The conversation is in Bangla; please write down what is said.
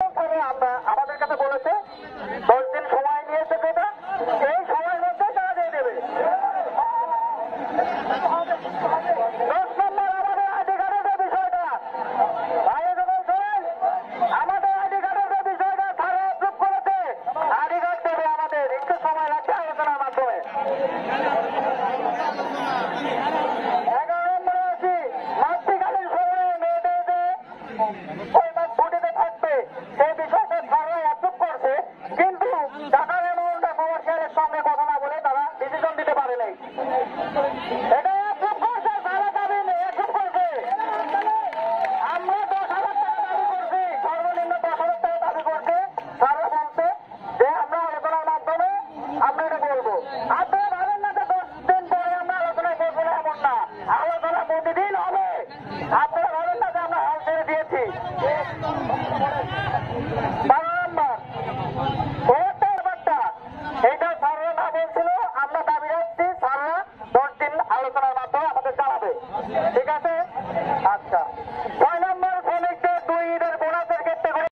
আমরা আমাদের কাছে বলেছে 10 দিন সময় নিয়েছে, যেটা এই সময়ের মধ্যে তারা দিয়ে দেবে। 10 নম্বর আমাদের আইডি কার্ডের যে বিষয়টা, ভাইয়া যখন শোনেন, আমাদের আইডি কার্ডের যে বিষয়টা তারা অ্যাপ্রুভ করেছে, আইডি কার্ড দেবে আমাদের, একটু সময় লাগছে আলোচনার মাধ্যমে। 11 নম্বরে আছি, মাতৃকালীন সময়ে মেয়েদের যে ওই মাস ছুটিতে থাকবে সেই বিষয়টা তারা অ্যাপ্রুভ করছে, কিন্তু টাকার অ্যামাউন্টটা কমার্শিয়ালের সঙ্গে কথা না বলে তারা ডিসিশন দিতে পারে নাই। এটা অ্যাপ্রুভ করছে, তারা দাবি অ্যাপ্রুভ করছে। আমরা 10,000 টাকা দাবি করছি, সর্বনিম্ন 10,000 টাকা দাবি করছে। তারা বলছে যে আমরা আলোচনার মাধ্যমে আমরা এটা বলবো। আপনারা ভাবেন না যে 10 দিন পরে আমরা আলোচনায় বলবো না, এমন না, আলোচনা প্রতিদিন হবে। আপনারা ভাবেন না যে আমরা হাল ছেড়ে দিয়েছি। 12 নম্বর ব্যাপারটা, এইটা স্যাররা না বলছিল, আমরা দাবি রাখছি স্যাররা 10 দিন আলোচনার মাধ্যমে আমাদের জানাবে, ঠিক আছে? আচ্ছা, 6 নম্বর শ্রমিকদের 2 ঈদের বোনাসের ক্ষেত্রে করে